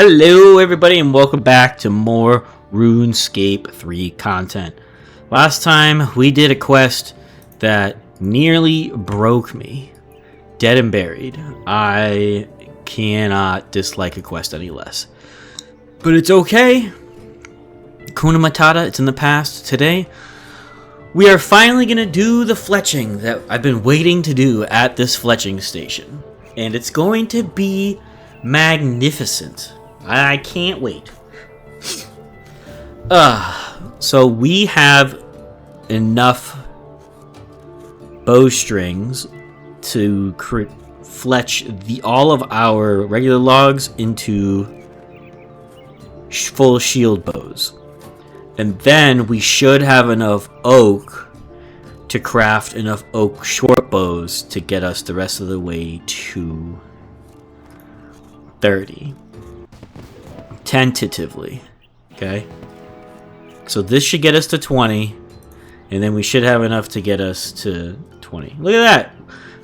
Hello everybody and welcome back to more RuneScape 3 content. Last time we did a quest that nearly broke me. Dead and buried. I cannot dislike a quest any less. But it's okay. Kuna Matata, it's in the past. Today, we are finally going to do the fletching that I've been waiting to do at this fletching station. And it's going to be magnificent. I can't wait. So we have enough bowstrings to fletch all of our regular logs into full shield bows. And then we should have enough oak to craft enough oak short bows to get us the rest of the way to 30. Tentatively. Okay? So this should get us to 20. And then we should have enough to get us to 20. Look at that!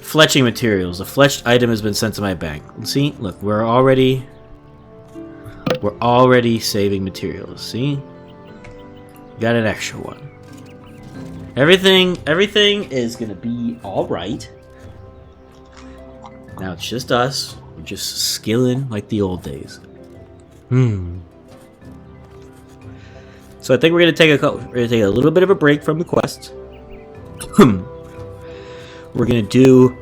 Fletching materials. The fletched item has been sent to my bank. See? Look, we're already saving materials. See? Got an extra one. Everything is gonna be alright. Now it's just us. We're just skilling like the old days. So I think we're gonna take a little bit of a break from the quest. We're gonna do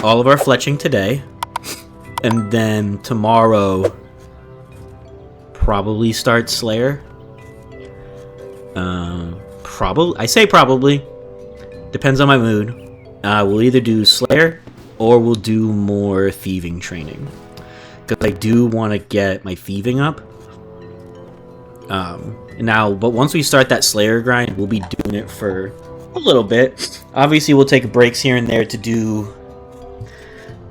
all of our fletching today, and then tomorrow probably start Slayer. I say probably. Depends on my mood. We'll either do Slayer or we'll do more thieving training. Because I do want to get my thieving up. But once we start that Slayer grind, we'll be doing it for a little bit. Obviously, we'll take breaks here and there to do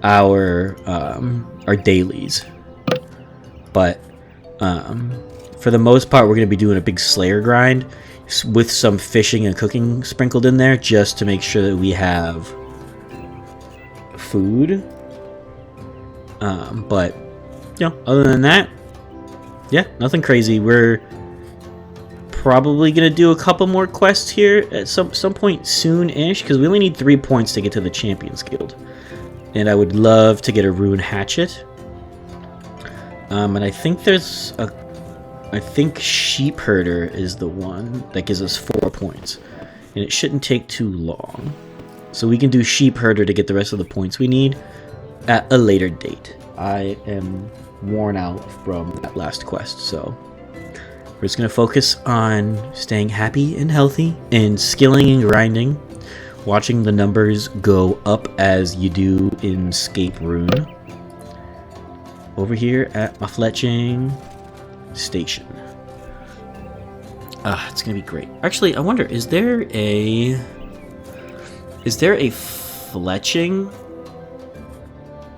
our dailies. But for the most part, we're going to be doing a big Slayer grind with some fishing and cooking sprinkled in there, just to make sure that we have food. But other than that, yeah, nothing crazy. We're probably gonna do a couple more quests here at some point soon-ish, because we only need 3 points to get to the Champions Guild, and I would love to get a rune hatchet. And I think I think Sheep Herder is the one that gives us 4 points, and it shouldn't take too long. So we can do Sheep Herder to get the rest of the points we need at a later date. I am worn out from that last quest, so we're just going to focus on staying happy and healthy and skilling and grinding, watching the numbers go up as you do in Scape Rune over here at my fletching station. It's gonna be great. Actually, I wonder, is there a fletching?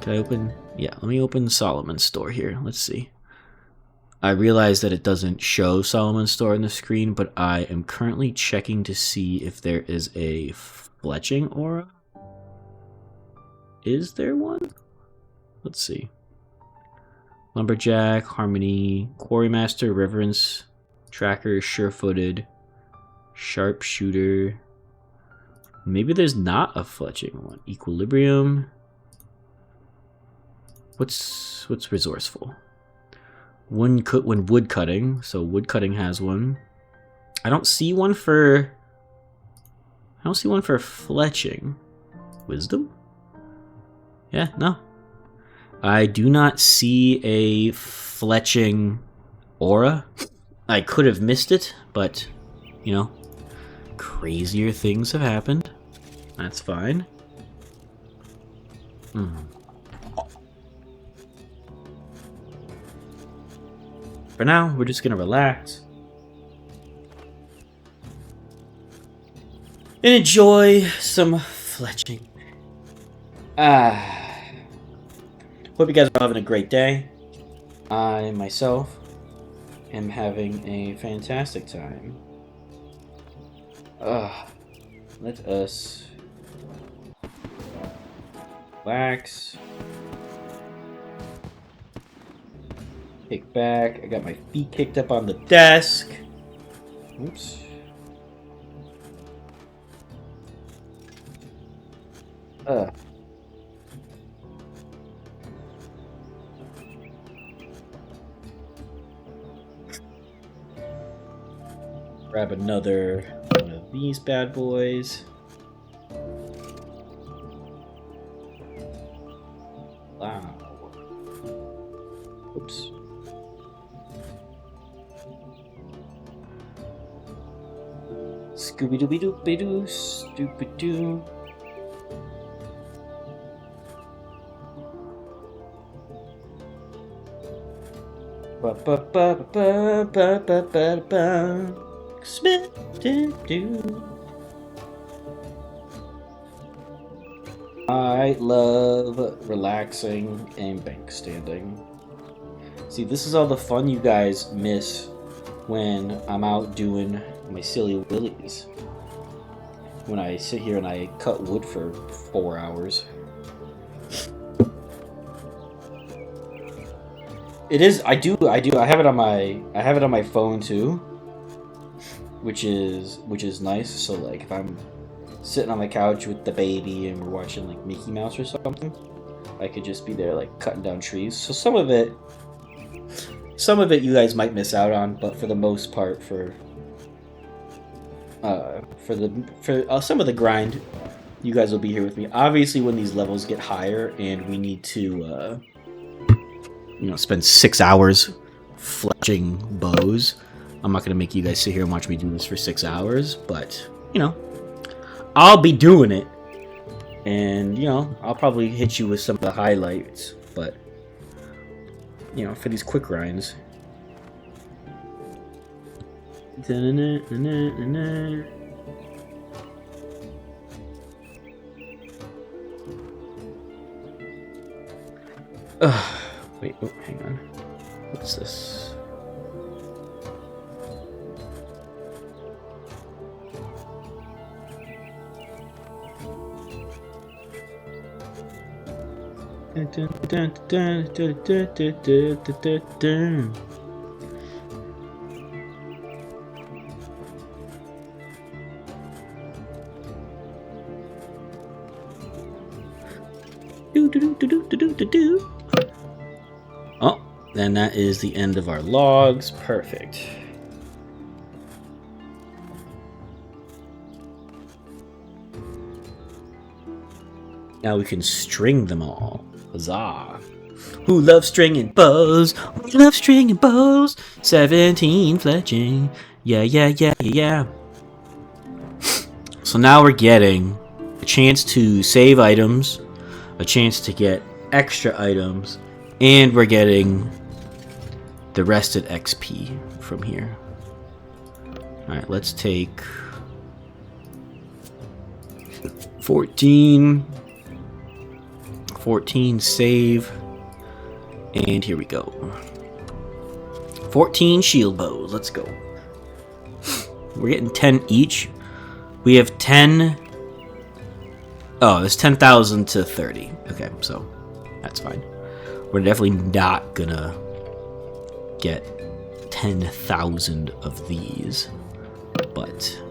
Can I open? Yeah, let me open Solomon's store here. Let's see. I realize that it doesn't show Solomon's store on the screen, but I am currently checking to see if there is a fletching aura. Is there one? Let's see. Lumberjack, Harmony, Quarrymaster, Reverence, Tracker, Sure-Footed, Sharpshooter. Maybe there's not a fletching one. Equilibrium. What's resourceful? When wood cutting, so wood cutting has one. I don't see one for fletching. Wisdom? Yeah, no. I do not see a fletching aura. I could have missed it, but crazier things have happened. That's fine. For now, we're just gonna relax and enjoy some fletching. Hope you guys are having a great day. I myself am having a fantastic time. Let us relax Kick back. I got my feet kicked up on the desk. Oops. Grab another one of these bad boys. Wow. Oops. Scooby-Dooby-Doo, Stupid-Doo. I love relaxing and bank standing. See, this is all the fun you guys miss when I'm out doing my silly willies. When I sit here and I cut wood for 4 hours. It is. I do. I have it on my phone too, which is nice. So like, if I'm sitting on the couch with the baby and we're watching like Mickey Mouse or something, I could just be there like cutting down trees. So some of it you guys might miss out on, but for the most part, for some of the grind, you guys will be here with me. Obviously, when these levels get higher and we need to spend 6 hours fletching bows, I'm not gonna make you guys sit here and watch me do this for 6 hours, but I'll be doing it, and I'll probably hit you with some of the highlights, but for these quick grinds. Wait, oh, hang on. What's this? Oh, then that is the end of our logs. Perfect. Now we can string them all. Huzzah. Who loves stringing bows? We love stringing bows. 17 fletching. Yeah. So now we're getting a chance to save items, a chance to get extra items, and we're getting the rested XP from here. Alright, let's take 14, save, and here we go. 14 shield bows, let's go. We're getting 10 each. We have 10. Oh, there's 10,000 to 30. Okay, so that's fine. We're definitely not gonna get 10,000 of these, but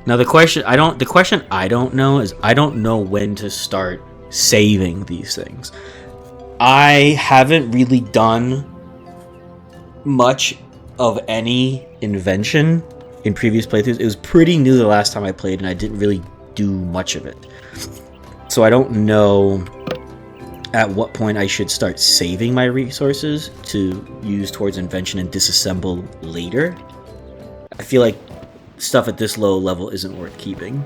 now the question I don't know is I don't know when to start saving these things. I haven't really done much of any invention in previous playthroughs. It was pretty new the last time I played, and I didn't really do much of it. So I don't know at what point I should start saving my resources to use towards invention and disassemble later. I feel like stuff at this low level isn't worth keeping.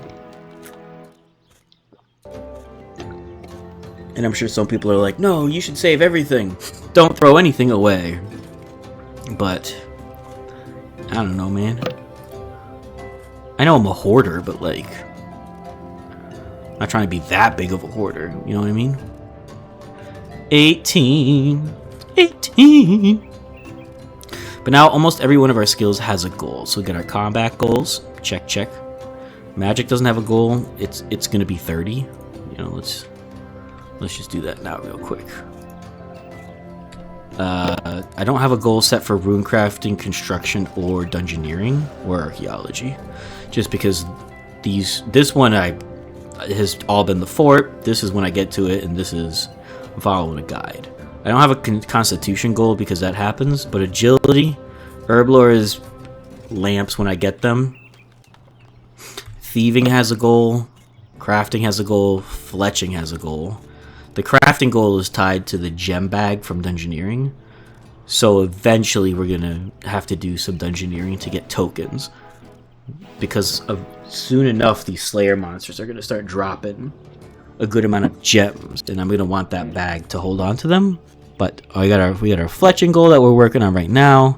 And I'm sure some people are like, no, you should save everything. Don't throw anything away. But I don't know, man. I know I'm a hoarder, but like, I'm not trying to be that big of a hoarder. You know what I mean? 18. But now almost every one of our skills has a goal. So we got our combat goals. Check. Magic doesn't have a goal. It's gonna be 30. Let's just do that now real quick. I don't have a goal set for rune crafting, construction, or dungeoneering, or archaeology. Just because this one has all been the fort, this is when I get to it, and this is following a guide. I don't have a constitution goal because that happens, but agility, herblore is lamps when I get them. Thieving has a goal, crafting has a goal, fletching has a goal. The crafting goal is tied to the gem bag from dungeoneering, so eventually we're gonna have to do some dungeoneering to get tokens, because soon enough these slayer monsters are gonna start dropping a good amount of gems, and I'm gonna want that bag to hold on to them. But we got our fletching goal that we're working on right now.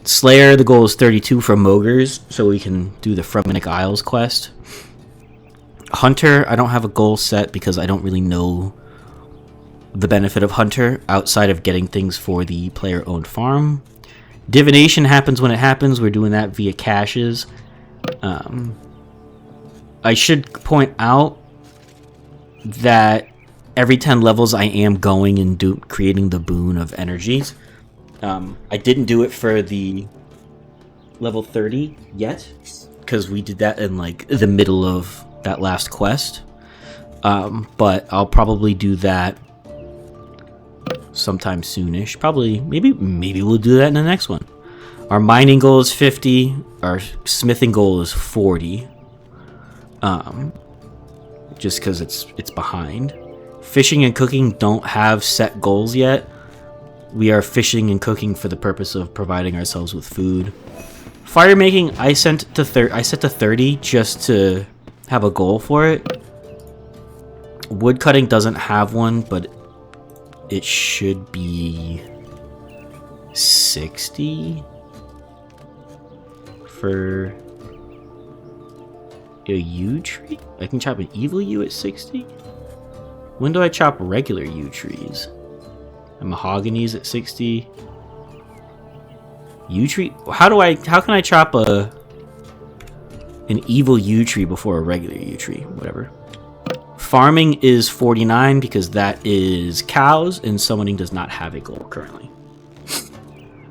Slayer, the goal is 32 for Mogres, so we can do the Fremenic Isles quest. Hunter, I don't have a goal set because I don't really know the benefit of Hunter outside of getting things for the player-owned farm. Divination happens when it happens. We're doing that via caches. I should point out that every 10 levels I am going and creating the boon of energies. I didn't do it for the level 30 yet because we did that in like the middle of that last quest, but I'll probably do that sometime soonish. Probably, maybe we'll do that in the next one. Our mining goal is 50. Our smithing goal is 40. Just because it's behind. Fishing and cooking don't have set goals yet. We are fishing and cooking for the purpose of providing ourselves with food. Fire making, I set to 30 just to have a goal for it. Wood cutting doesn't have one, but it should be 60 for a yew tree. I can chop an evil yew at 60. When do I chop regular yew trees? And mahoganies at 60. Yew tree? How can I chop an evil yew tree before a regular yew tree? Whatever. Farming is 49 because that is cows, and summoning does not have a goal currently.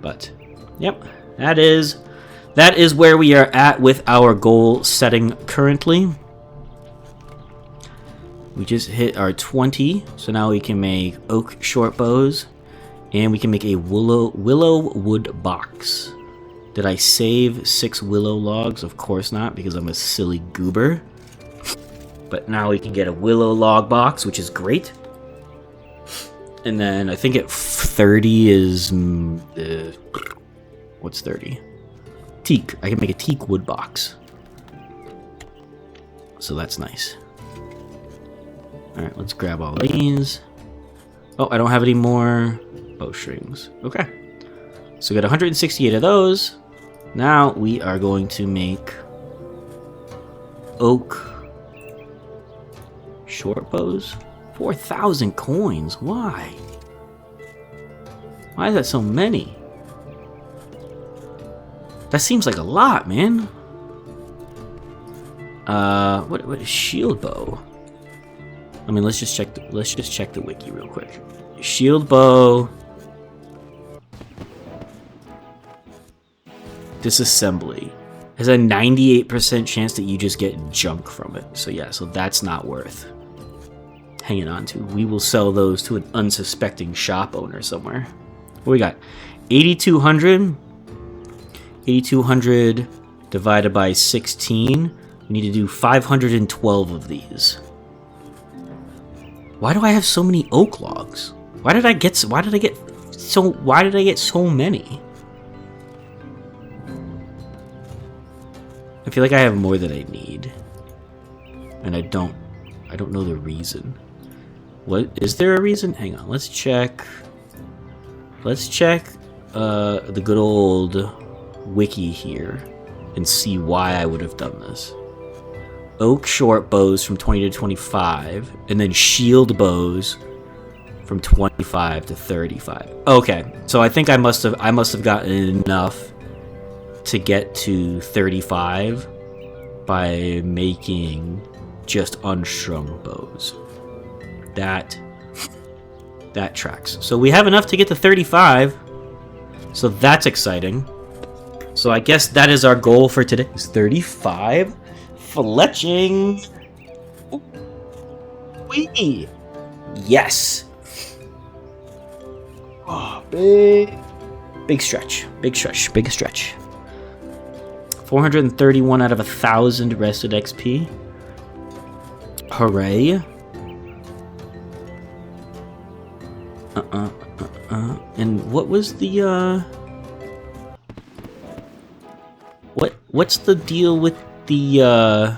But, yep, that is where we are at with our goal setting currently. We just hit our 20, so now we can make oak short bows, and we can make a willow wood box. Did I save 6 willow logs? Of course not, because I'm a silly goober. But now we can get a willow log box, which is great. And then I think at 30 is what's 30? Teak. I can make a teak wood box, so that's nice. Alright, let's grab all these. Oh, I don't have any more bowstrings. Okay. So we got 168 of those. Now we are going to make oak short bows. 4,000 coins. Why? Why is that so many? That seems like a lot, man. What is shield bow? I mean, let's just check the wiki real quick. Shield bow. Disassembly has a 98% chance that you just get junk from it. So yeah, so that's not worth hanging on to. We will sell those to an unsuspecting shop owner somewhere. What we got? 8,200. 8,200 divided by 16. We need to do 512 of these. Why do I have so many oak logs? Why did I get so many? I feel like I have more than I need. And I don't know the reason. What is there a reason? Hang on, let's check. Let's check the good old wiki here and see why I would have done this. Oak short bows from 20 to 25, and then shield bows from 25 to 35. Okay, so I think I must have gotten enough to get to 35 by making just unstrung bows. That That tracks. So we have enough to get to 35. So that's exciting. So I guess that is our goal for today. Is 35. Fletching. Wee. Yes. Oh, big stretch. Big stretch. Big stretch. 431 out of 1,000 rested XP. Hooray. And what was the, What's the deal with the,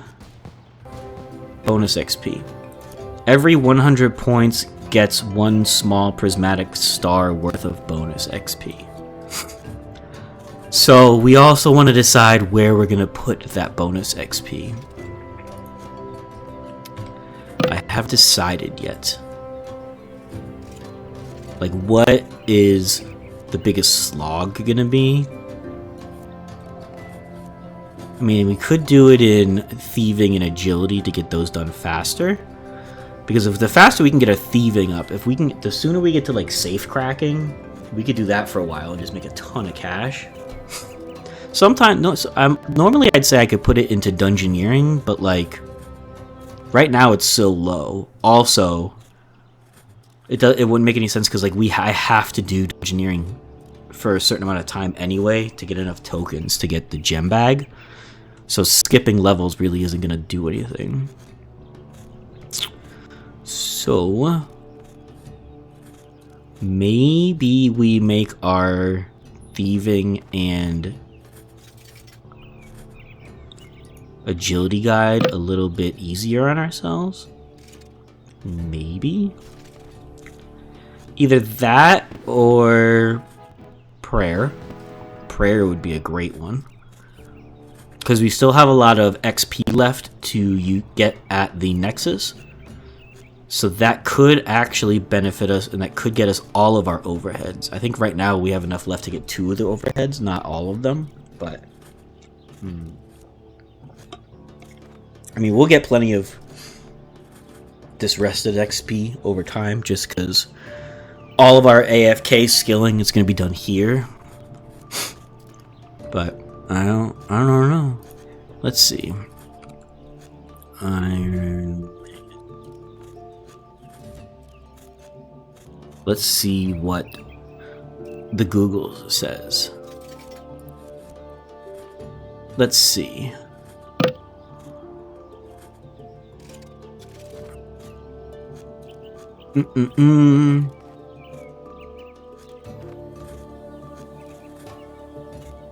bonus XP? Every 100 points gets one small prismatic star worth of bonus XP. So we also want to decide where we're going to put that bonus XP. I haven't decided yet. Like, what is the biggest slog gonna be? I mean, we could do it in thieving and agility to get those done faster. Because if the faster we can get our thieving up, if we can, the sooner we get to like safe cracking, we could do that for a while and just make a ton of cash. Sometimes, no, normally I'd say I could put it into dungeoneering, but like, right now it's so low. Also, it wouldn't make any sense because like I have to do engineering for a certain amount of time anyway to get enough tokens to get the gem bag. So skipping levels really isn't gonna do anything. So maybe we make our thieving and agility guide a little bit easier on ourselves. Maybe. Either that or prayer. Prayer would be a great one. Because we still have a lot of XP left to get at the Nexus. So that could actually benefit us, and that could get us all of our overheads. I think right now we have enough left to get 2 of the overheads, not all of them. But, I mean, we'll get plenty of this rested XP over time, just because all of our AFK skilling is going to be done here. But I don't know. Let's see. Let's see what the Google says. Let's see.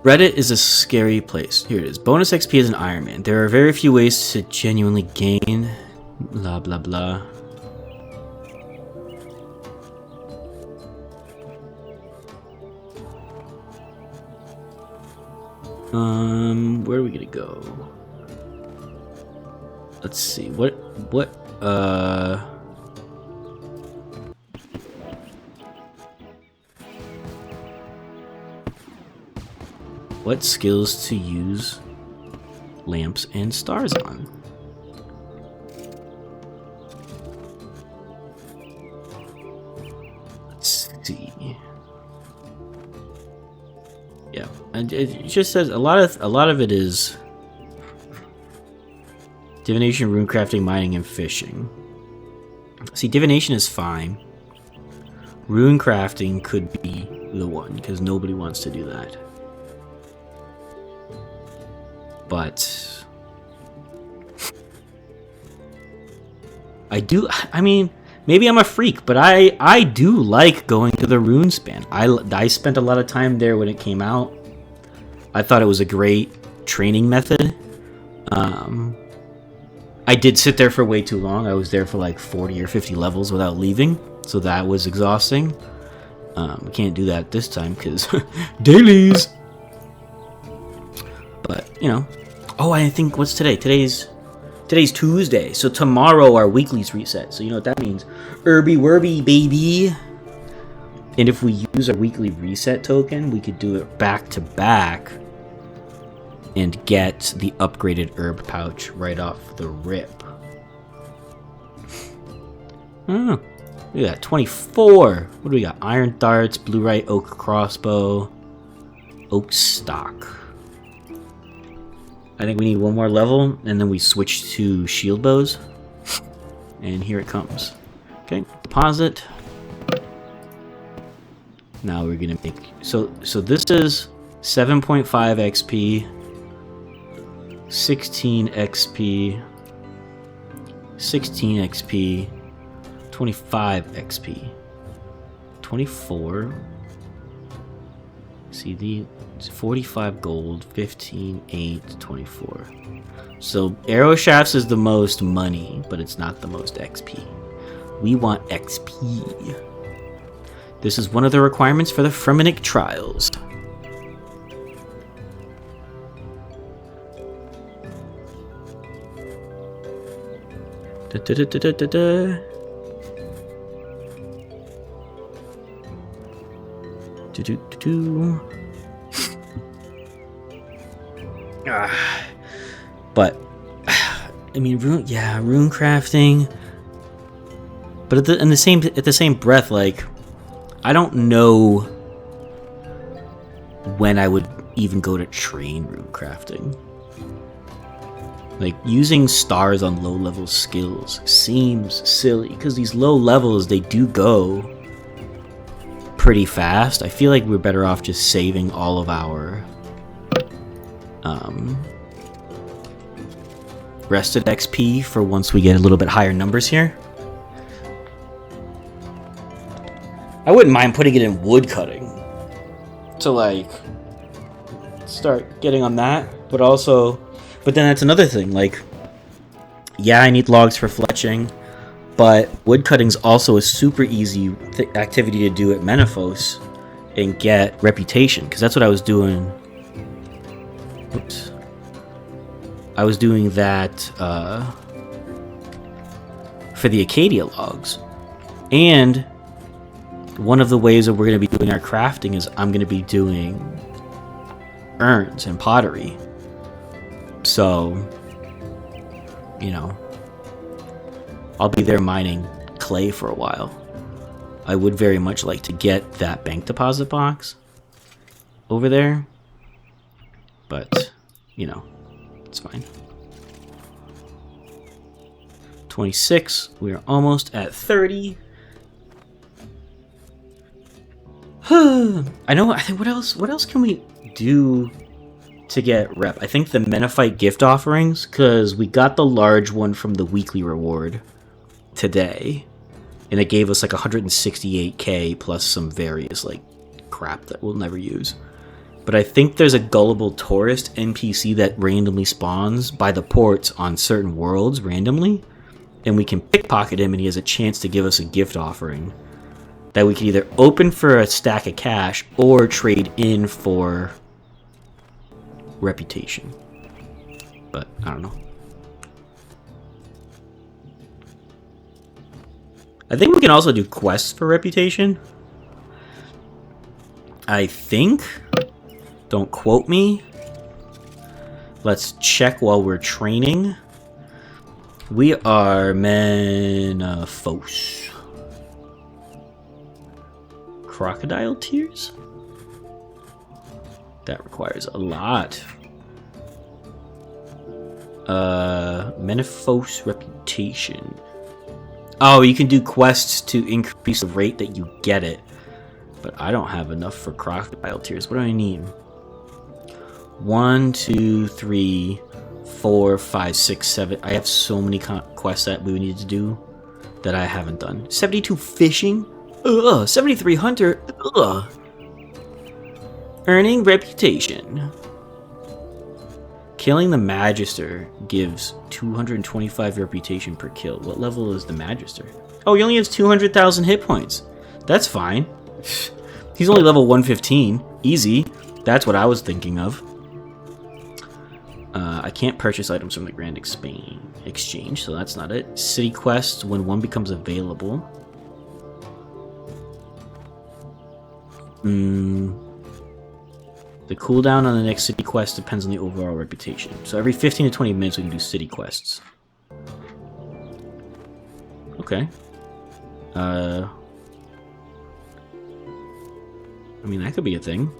Reddit is a scary place. Here it is. Bonus XP as an Ironman. There are very few ways to genuinely gain. Blah blah blah. Where are we gonna go? Let's see. What skills to use lamps and stars on? Let's see. Yeah, and it just says a lot of it is divination, runecrafting, mining, and fishing. See, divination is fine. Runecrafting could be the one because nobody wants to do that. But I mean, maybe I'm a freak, but I do like going to the Runespan. I spent a lot of time there when it came out. I thought it was a great training method. I did sit there for way too long. I was there for like 40 or 50 levels without leaving, so that was exhausting. We can't do that this time because dailies. But, you know. Oh, I think, what's today? Today's Tuesday. So tomorrow our weeklies reset. So you know what that means. Irby Werby, baby. And if we use our weekly reset token, we could do it back to back and get the upgraded herb pouch right off the rip. I don't know. We got 24. What do we got? Iron darts, bluerite, oak crossbow, oak stock. I think we need one more level, and then we switch to shield bows. And here it comes. Okay, deposit. Now we're gonna make so this is 7.5 XP, 16 XP, 16 XP, 25 XP, 24. See the 45 gold, 15, 8, 24. So arrow shafts is the most money, but it's not the most XP. We want XP. This is one of the requirements for the Fremennik trials. Da, da, da, da, da, da. Do, do, do, do. But I mean, rune crafting. But at the same breath, like, I don't know when I would even go to train rune crafting. Like, using stars on low level skills seems silly because these low levels, they do go pretty fast. I feel like we're better off just saving all of our rested XP for once we get a little bit higher numbers here. I wouldn't mind putting it in wood cutting to like start getting on that, but then that's another thing. Like, yeah, I need logs for fletching, but wood cutting's also a super easy activity to do at Menethos and get reputation, because that's what I was doing. Oops. I was doing that for the Acadia logs. And one of the ways that we're going to be doing our crafting is I'm going to be doing urns and pottery. So, you know, I'll be there mining clay for a while. I would very much like to get that bank deposit box over there. But, you know, it's fine. 26. We are almost at 30. I know. I think what else can we do to get rep? I think the Menethite gift offerings, because we got the large one from the weekly reward today, and it gave us like 168k plus some various like crap that we'll never use. But I think there's a gullible tourist NPC that randomly spawns by the ports on certain worlds randomly, and we can pickpocket him and he has a chance to give us a gift offering that we can either open for a stack of cash or trade in for reputation. But I don't know. I think we can also do quests for reputation. I think. Don't quote me. Let's check while we're training. We are Menethos. Crocodile tears? That requires a lot. Menethos reputation. Oh, you can do quests to increase the rate that you get it. But I don't have enough for crocodile tears. What do I need? 1, 2, 3, 4, 5, 6, 7. I have so many quests that we need to do that I haven't done. 72 fishing? Ugh. 73 hunter? Ugh. Earning reputation. Killing the Magister gives 225 reputation per kill. What level is the Magister? Oh, he only has 200,000 hit points. That's fine. He's only level 115. Easy. That's what I was thinking of. I can't purchase items from the Grand Exchange, so that's not it. City quests when one becomes available. The cooldown on the next city quest depends on the overall reputation. So every 15 to 20 minutes we can do city quests. Okay. I mean, that could be a thing.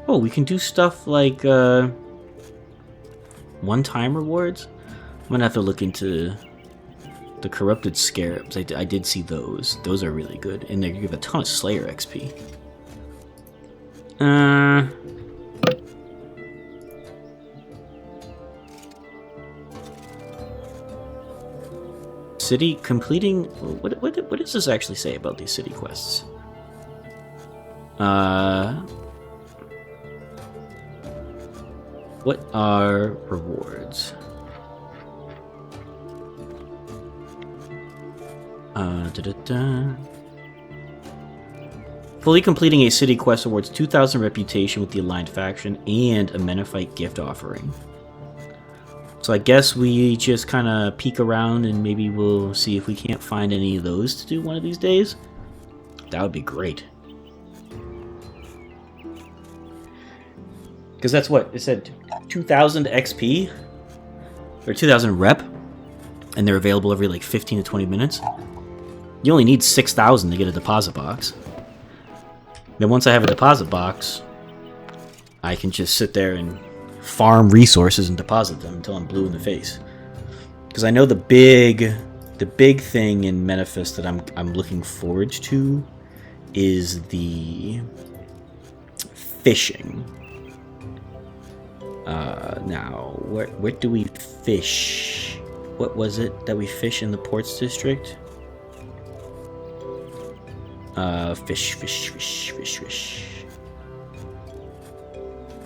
Oh, we can do stuff like one-time rewards. I'm gonna have to look into the corrupted scarabs. I did see those. Those are really good, and they give a ton of Slayer XP. City completing. What does this actually say about these city quests? What are rewards? Fully completing a city quest awards 2,000 reputation with the aligned faction and a Menophyte gift offering. So I guess we just kind of peek around and maybe we'll see if we can't find any of those to do one of these days. That would be great. Because that's what it said, 2,000 XP or 2,000 rep, and they're available every like 15 to 20 minutes. You only need 6,000 to get a deposit box. Then once I have a deposit box, I can just sit there and farm resources and deposit them until I'm blue in the face. Because I know the big thing in Menefist that I'm looking forward to is the fishing. Now, where do we fish? What was it that we fish in the Ports District? Fish.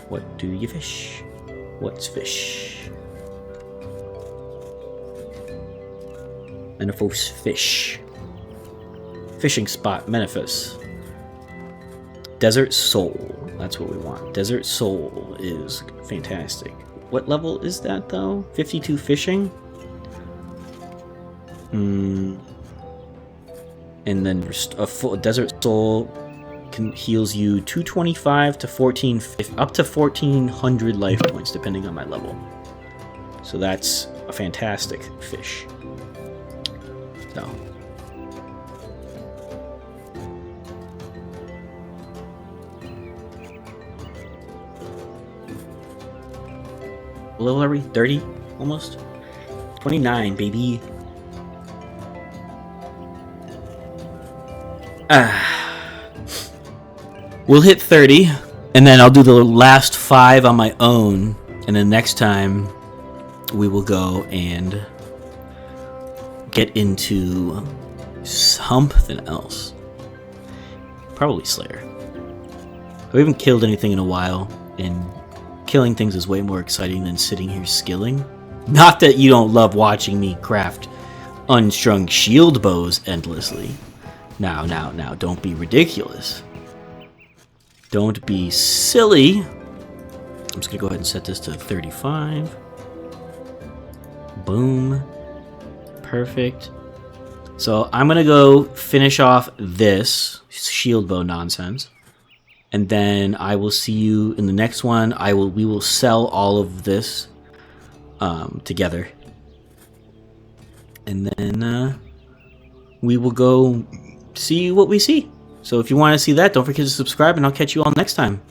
What do you fish? What's fish? Menefos fish. Fishing spot, Menefos. Desert Soul. That's what we want. Desert Soul is fantastic. What level is that, though? 52 fishing? And then a full Desert Soul heals you 225 to 14, up to 1,400 life points, depending on my level. So that's a fantastic fish. So. What level are we? 30? Almost? 29, baby. We'll hit 30, and then I'll do the last 5 on my own, and then next time we will go and get into something else. Probably Slayer. I haven't killed anything in a while, and killing things is way more exciting than sitting here skilling. Not that you don't love watching me craft unstrung shield bows endlessly. Now, don't be ridiculous. Don't be silly. I'm just gonna go ahead and set this to 35. Boom. Perfect. So I'm gonna go finish off this shield bow nonsense. And then I will see you in the next one. We will sell all of this together. And then we will go see what we see. So if you want to see that, don't forget to subscribe, and I'll catch you all next time.